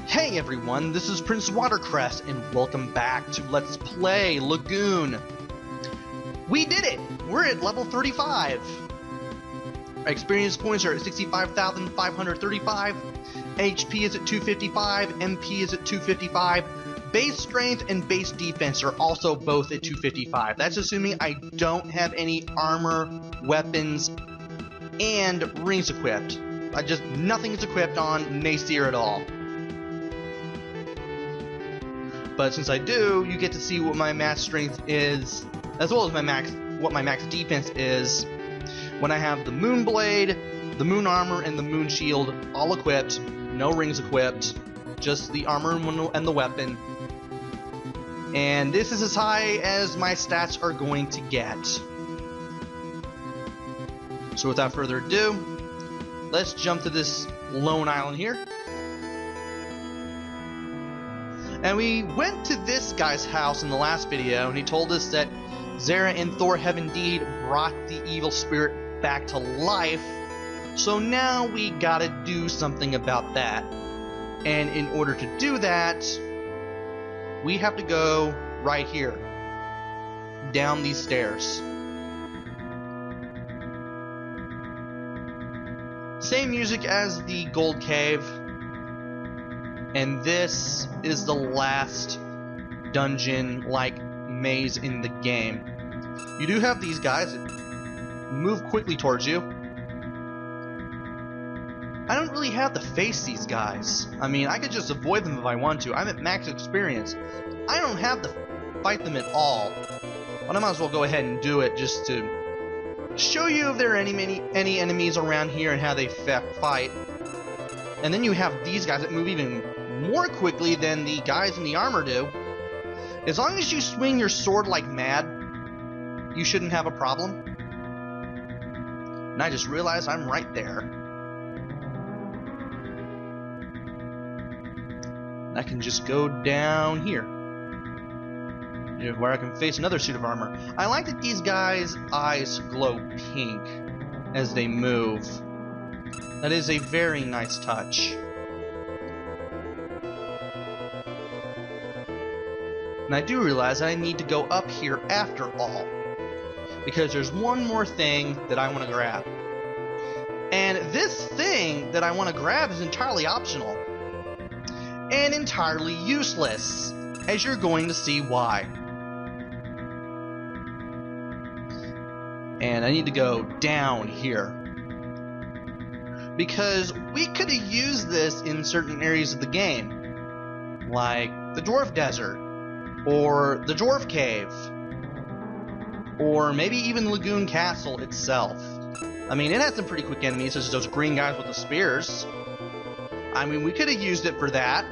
Hey everyone, this is Prince Watercrest, and welcome back to Let's Play Lagoon. We did it! We're at level 35. Our experience points are at 65,535. HP is at 255. MP is at 255. Base strength and base defense are also both at 255. That's assuming I don't have any armor, weapons, and rings equipped. Nothing is equipped on Nacier at all. But since I do, you get to see what my max strength is, as well as what my max defense is, when I have the Moon Blade, the Moon Armor, and the Moon Shield all equipped, no rings equipped, just the armor and the weapon. And this is as high as my stats are going to get. So without further ado, let's jump to this lone island here. And we went to this guy's house in the last video, and he told us that Zara and Thor have indeed brought the evil spirit back to life. So now we gotta do something about that. And in order to do that, we have to go right here, down these stairs. Same music as the Gold Cave. And this is the last dungeon-like maze in the game. You do have these guys that move quickly towards you. I don't really have to face these guys. I mean, I could just avoid them if I want to. I'm at max experience. I don't have to fight them at all. But I might as well go ahead and do it just to show you if there are any enemies around here and how they fight. And then you have these guys that move even more quickly than the guys in the armor do. As long as you swing your sword like mad, you shouldn't have a problem. And I just realized I'm right there. And I can just go down here, where I can face another suit of armor. I like that these guys' eyes glow pink as they move. That is a very nice touch. And I do realize that I need to go up here after all, because there's one more thing that I want to grab. And this thing that I want to grab is entirely optional. And entirely useless, as you're going to see why. And I need to go down here, because we could have used this in certain areas of the game, like the Dwarf Desert, or the Dwarf Cave, or maybe even Lagoon Castle itself. I mean, it has some pretty quick enemies, such as those green guys with the spears. I mean, we could have used it for that.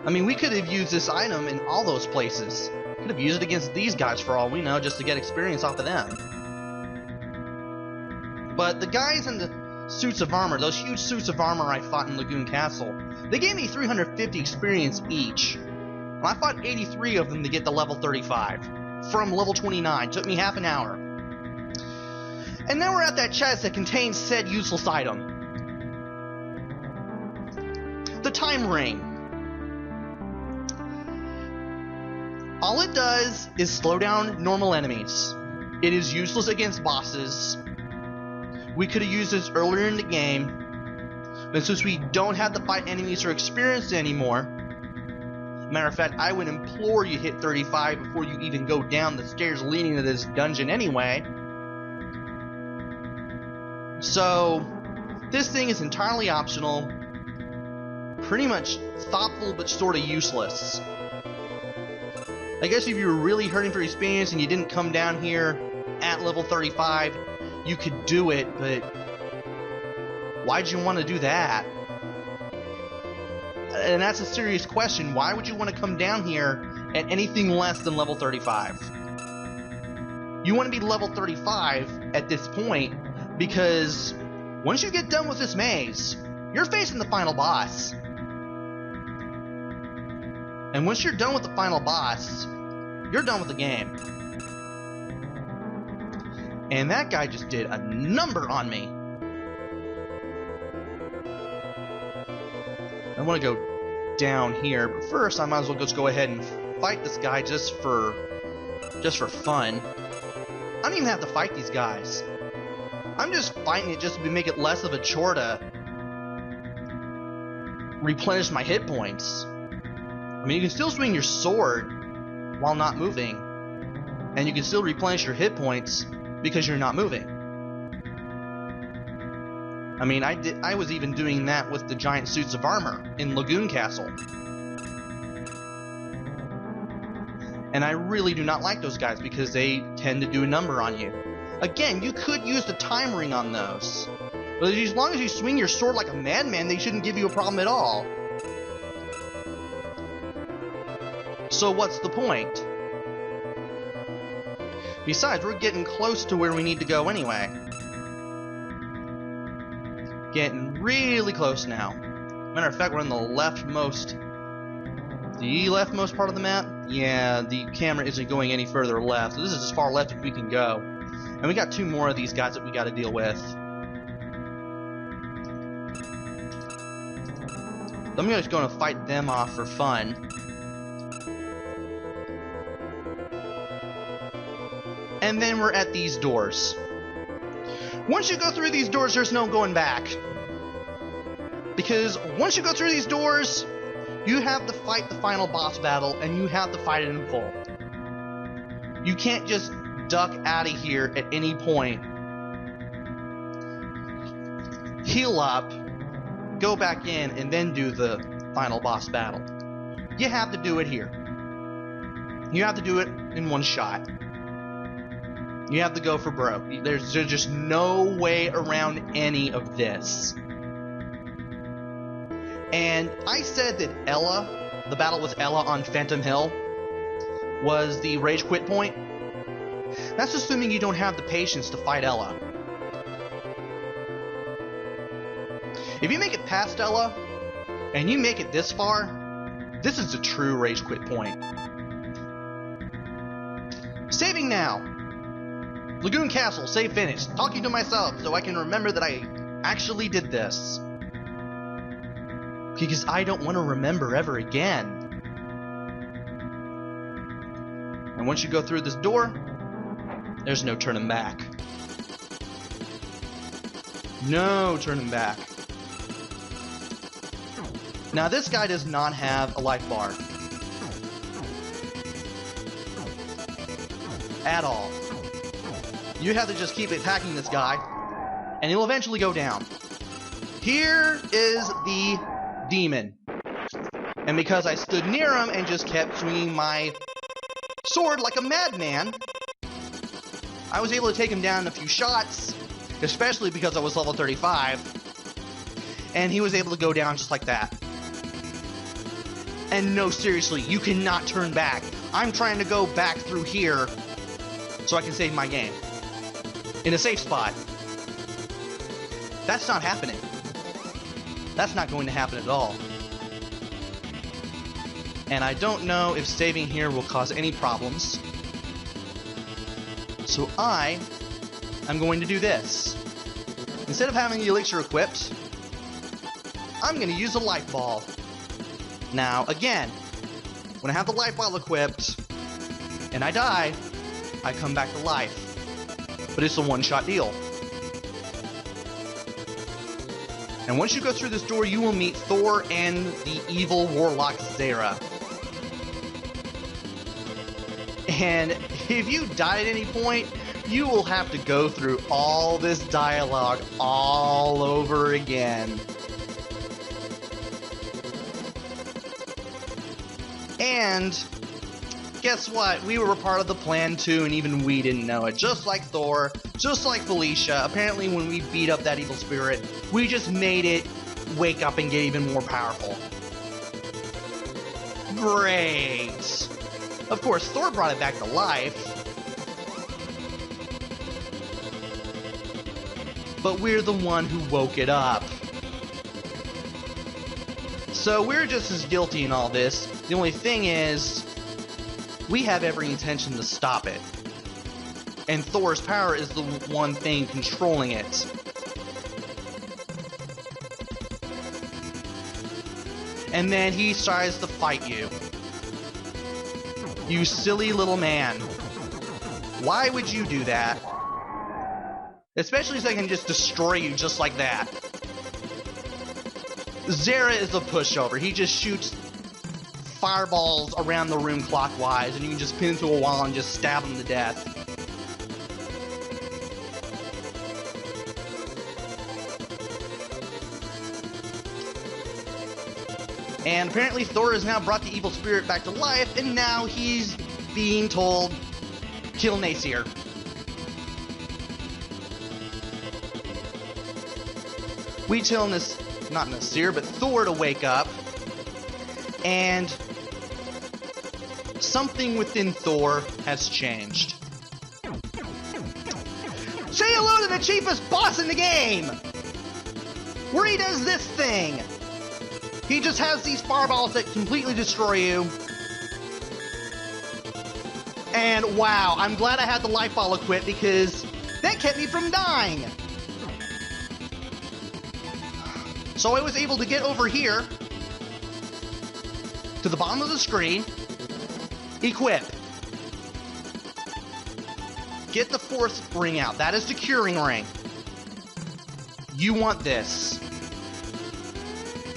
I mean, we could have used this item in all those places. Could have used it against these guys for all we know, just to get experience off of them. But the guys in the suits of armor, those huge suits of armor I fought in Lagoon Castle, they gave me 350 experience each. And I fought 83 of them to get to level 35. From level 29. Took me half an hour. And now we're at that chest that contains said useless item. The Time Ring. All it does is slow down normal enemies. It is useless against bosses. We could have used this earlier in the game, but since we don't have to fight enemies or experience anymore, matter of fact, I would implore you hit 35 before you even go down the stairs leading to this dungeon anyway. So, this thing is entirely optional, pretty much thoughtful but sort of useless. I guess if you were really hurting for experience and you didn't come down here at level 35, you could do it, but why'd you want to do that? And that's a serious question. Why would you want to come down here at anything less than level 35? You want to be level 35 at this point, because once you get done with this maze, you're facing the final boss. And once you're done with the final boss, you're done with the game. And that guy just did a number on me. I want to go down here, but first I might as well just go ahead and fight this guy just for fun. I don't even have to fight these guys. I'm just fighting it just to make it less of a chore to replenish my hit points. I mean, you can still swing your sword while not moving, and you can still replenish your hit points because you're not moving. I mean, I was even doing that with the giant suits of armor in Lagoon Castle. And I really do not like those guys because they tend to do a number on you. Again, you could use the time ring on those. But as long as you swing your sword like a madman, they shouldn't give you a problem at all. So what's the point? Besides, we're getting close to where we need to go anyway. Getting really close now. Matter of fact, we're in the leftmost part of the map. Yeah, the camera isn't going any further left, so this is as far left as we can go. And we got 2 more of these guys that we got to deal with. I'm just going to fight them off for fun. And then we're at these doors. Once you go through these doors, there's no going back. Because once you go through these doors, you have to fight the final boss battle, and you have to fight it in full. You can't just duck out of here at any point, heal up, go back in, and then do the final boss battle. You have to do it here. You have to do it in one shot. You have to go for broke. There's just no way around any of this. And I said that Ella, the battle with Ella on Phantom Hill, was the rage quit point. That's assuming you don't have the patience to fight Ella. If you make it past Ella, and you make it this far, this is a true rage quit point. Saving now. Lagoon Castle, save finished. Talking to myself so I can remember that I actually did this. Because I don't want to remember ever again. And once you go through this door, there's no turning back. No turning back. Now this guy does not have a life bar. At all. You have to just keep attacking this guy, and he'll eventually go down. Here is the demon. And because I stood near him and just kept swinging my sword like a madman, I was able to take him down in a few shots, especially because I was level 35, and he was able to go down just like that. And no, seriously, you cannot turn back. I'm trying to go back through here so I can save my game. In a safe spot. That's not happening. That's not going to happen at all. And I don't know if saving here will cause any problems. So I'm going to do this. Instead of having the elixir equipped, I'm going to use a life ball. Now, again, when I have the life ball equipped, and I die, I come back to life. But it's a one-shot deal. And once you go through this door, you will meet Thor and the evil warlock Zera. And if you die at any point, you will have to go through all this dialogue all over again. And guess what? We were a part of the plan too, and even we didn't know it. Just like Thor, just like Felicia, apparently when we beat up that evil spirit, we just made it wake up and get even more powerful. Great! Of course, Thor brought it back to life. But we're the one who woke it up. So we're just as guilty in all this. The only thing is, we have every intention to stop it. And Thor's power is the one thing controlling it. and then he tries to fight you. You silly little man. Why would you do that? Especially so I can just destroy you just like that. Zera is a pushover. He just shoots fireballs around the room clockwise, and you can just pin him to a wall and just stab him to death. And apparently Thor has now brought the evil spirit back to life, and now he's being told, kill Nasir. We tell not Nasir, but Thor to wake up, and something within Thor has changed. Say hello to the cheapest boss in the game! Where he does this thing! He just has these fireballs that completely destroy you. And wow, I'm glad I had the life ball equipped because that kept me from dying. So I was able to get over here to the bottom of the screen, equip. Get the fourth ring out. That is the curing ring. You want this.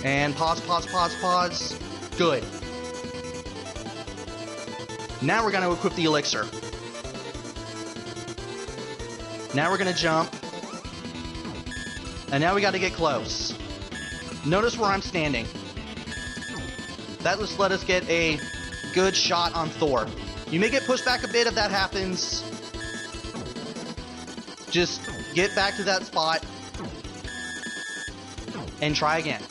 And pause, pause, pause, pause. Good. Now we're going to equip the elixir. Now we're going to jump. And now we got to get close. Notice where I'm standing. That just let us get a good shot on Thor. You may get pushed back a bit if that happens. Just get back to that spot and try again.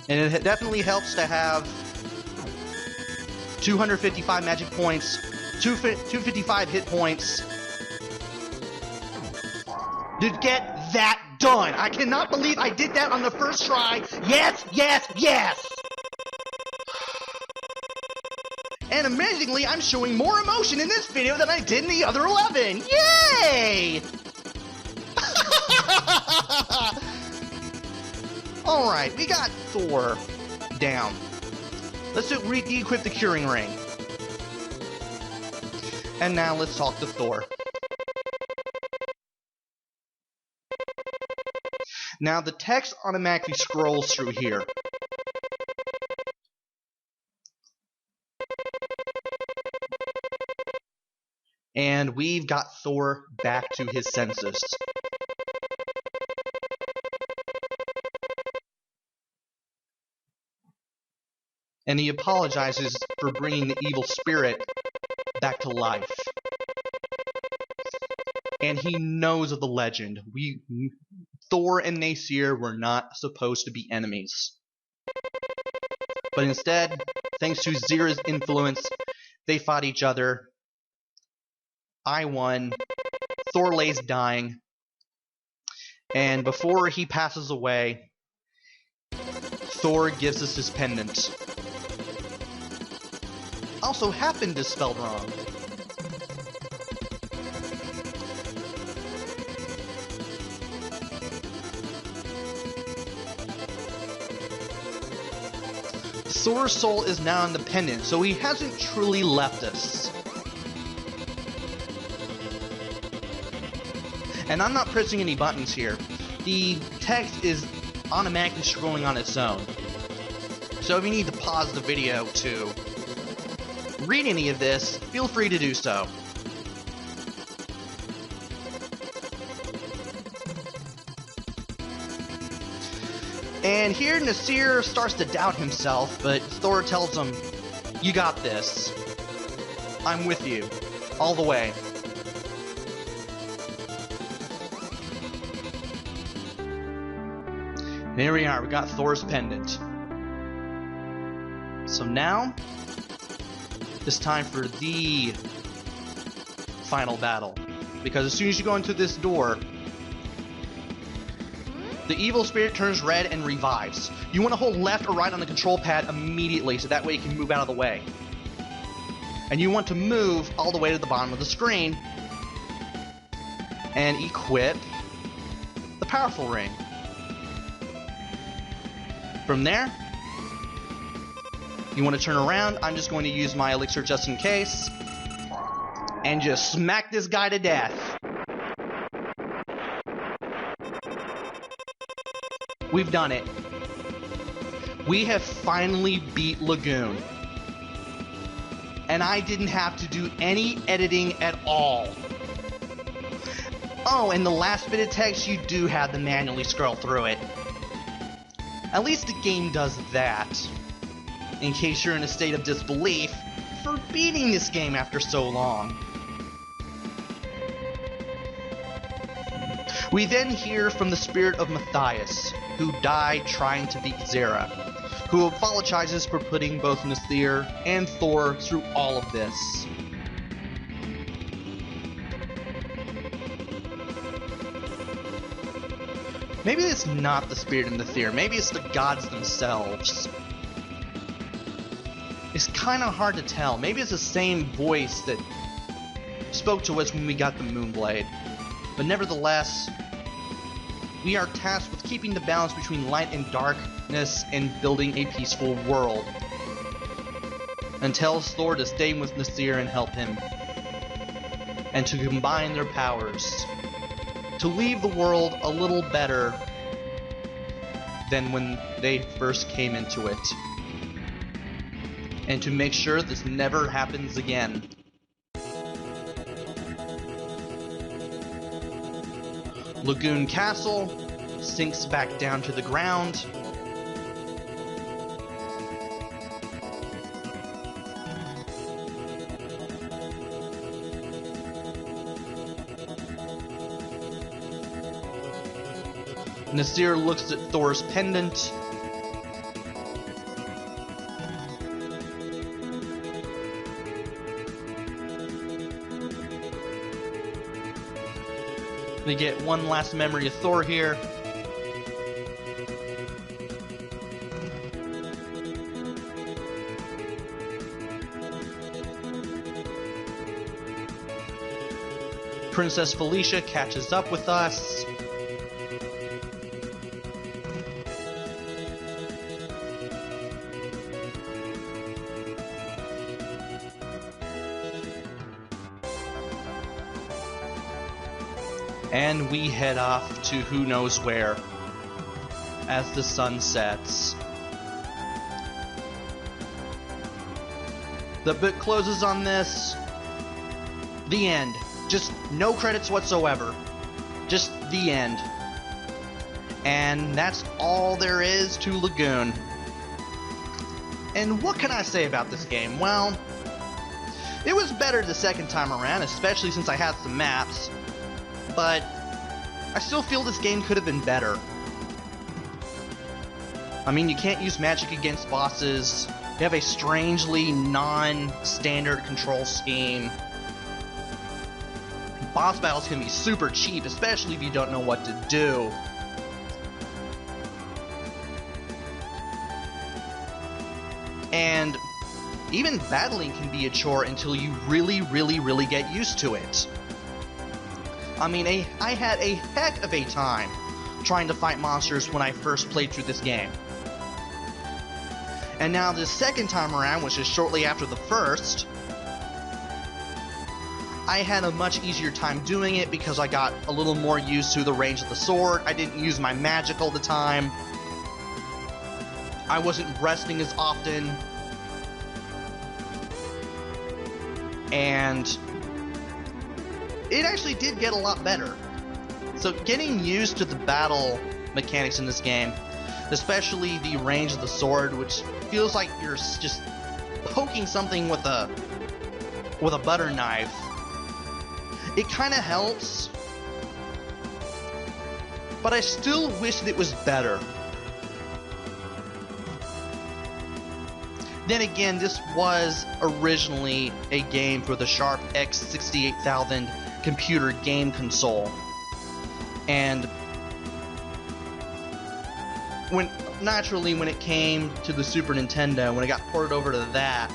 And it definitely helps to have 255 magic points, 255 hit points to get that done. I cannot believe I did that on the first try. Yes, yes, yes! And amazingly, I'm showing more emotion in this video than I did in the other 11. Yay! Alright, we got Thor down. Let's re-equip the curing ring. And now let's talk to Thor. Now the text automatically scrolls through here. And we've got Thor back to his senses. And he apologizes for bringing the evil spirit back to life. And he knows of the legend. Thor and Nasir were not supposed to be enemies. But instead, thanks to Zera's influence, they fought each other. I won. Thor lays dying. And before he passes away, Thor gives us his pendant. Also, happened is spelled wrong. Thor's soul is now in the pendant, so he hasn't truly left us. And I'm not pressing any buttons here. The text is automatically scrolling on its own. So if you need to pause the video to read any of this, feel free to do so. And here Nasir starts to doubt himself, but Thor tells him, "You got this. I'm with you. All the way." And here we are, we got Thor's pendant. So now, it's time for the final battle. Because as soon as you go into this door, the evil spirit turns red and revives. You want to hold left or right on the control pad immediately, so that way you can move out of the way. And you want to move all the way to the bottom of the screen and equip the powerful ring. From there, you want to turn around. I'm just going to use my elixir just in case. And just smack this guy to death. We've done it. We have finally beat Lagoon. And I didn't have to do any editing at all. Oh, and the last bit of text, you do have to manually scroll through it. At least the game does that. In case you're in a state of disbelief for beating this game after so long. We then hear from the spirit of Matthias, who died trying to beat Zera, who apologizes for putting both Nasir and Thor through all of this. Maybe it's not the spirit of Nasir, maybe it's the gods themselves. It's kinda hard to tell. Maybe it's the same voice that spoke to us when we got the Moonblade. But nevertheless, we are tasked with keeping the balance between light and darkness and building a peaceful world. And tells Thor to stay with Nasir and help him. And to combine their powers. To leave the world a little better than when they first came into it. And to make sure this never happens again. Lagoon Castle sinks back down to the ground. Nasir looks at Thor's pendant. We get one last memory of Thor here. Princess Felicia catches up with us. And we head off to who knows where as the sun sets. The book closes on this. The end. Just no credits whatsoever. Just the end. And that's all there is to Lagoon. And what can I say about this game? Well, it was better the second time around, especially since I had some maps. But I still feel this game could have been better. I mean, you can't use magic against bosses. You have a strangely non-standard control scheme. Boss battles can be super cheap, especially if you don't know what to do. And even battling can be a chore until you really get used to it. I mean, I had a heck of a time trying to fight monsters when I first played through this game. And now this second time around, which is shortly after the first, I had a much easier time doing it because I got a little more used to the range of the sword. I didn't use my magic all the time. I wasn't resting as often. And it actually did get a lot better. So getting used to the battle mechanics in this game, especially the range of the sword, which feels like you're just poking something with a butter knife, it kind of helps. But I still wish that it was better. Then again, this was originally a game for the Sharp X68000 computer game console. And naturally when it came to the Super Nintendo, when it got ported over to that,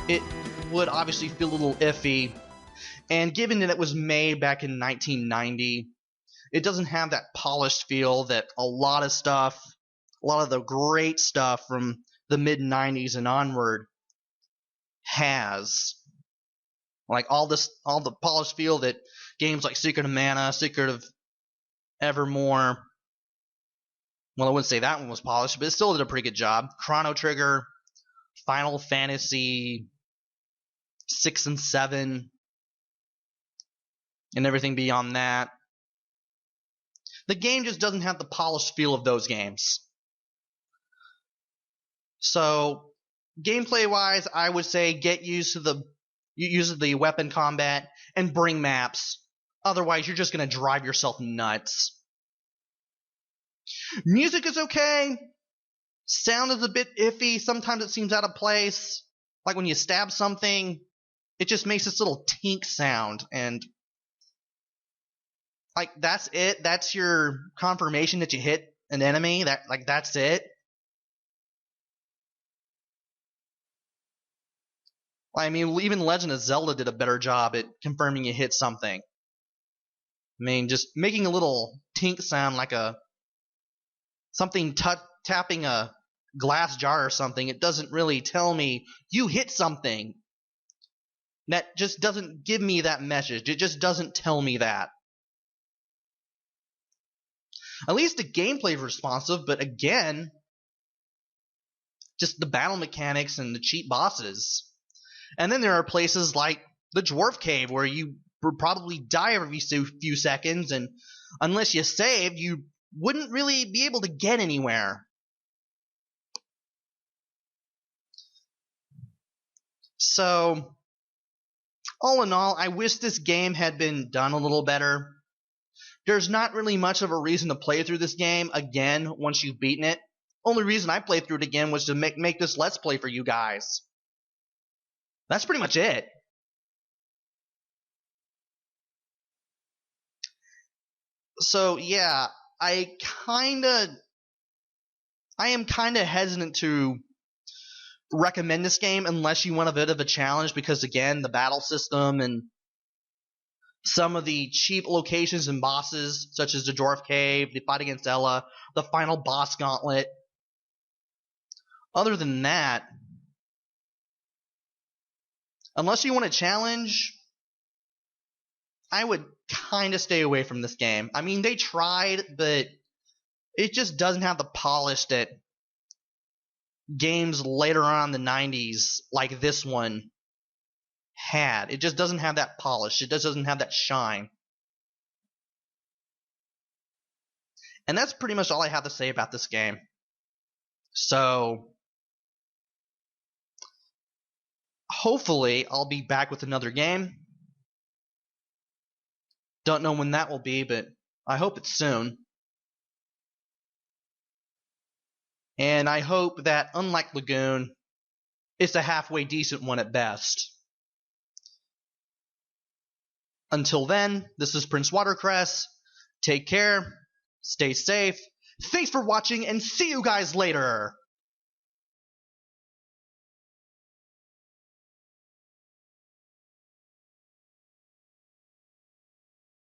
it would obviously feel a little iffy. And given that it was made back in 1990, it doesn't have that polished feel that a lot of stuff a lot of the great stuff from the mid-90s and onward has. Like all the polished feel that games like Secret of Mana, Secret of Evermore, well, I wouldn't say that one was polished, but it still did a pretty good job. Chrono Trigger, Final Fantasy 6 and 7, and everything beyond that. The game just doesn't have the polished feel of those games. So, gameplay-wise, I would say get used to the weapon combat and bring maps. Otherwise, you're just going to drive yourself nuts. Music is okay. Sound is a bit iffy. Sometimes it seems out of place. Like when you stab something, it just makes this little tink sound, and like that's it. That's your confirmation that you hit an enemy. That's it. I mean, even Legend of Zelda did a better job at confirming you hit something. I mean, just making a little tink sound like something tapping a glass jar or something. It doesn't really tell me you hit something. That just doesn't give me that message. It just doesn't tell me that. At least the gameplay is responsive, but again, just the battle mechanics and the cheap bosses. And then there are places like the Dwarf Cave where you would probably die every few seconds, and unless you saved, you wouldn't really be able to get anywhere. So, all in all, I wish this game had been done a little better. There's not really much of a reason to play through this game again once you've beaten it. Only reason I played through it again was to make this Let's Play for you guys. That's pretty much it. So yeah, I am kinda hesitant to recommend this game unless you want a bit of a challenge, because again, the battle system and some of the cheap locations and bosses, such as the Dwarf Cave, the fight against Ella, the final boss gauntlet. Other than that, unless you want a challenge, I would kind of stay away from this game. I mean, they tried, but it just doesn't have the polish that games later on in the 90s, like this one, had. It just doesn't have that polish. It just doesn't have that shine. And that's pretty much all I have to say about this game. So, hopefully, I'll be back with another game. Don't know when that will be, but I hope it's soon. And I hope that, unlike Lagoon, it's a halfway decent one at best. Until then, this is Prince Watercress. Take care, stay safe, thanks for watching, and see you guys later!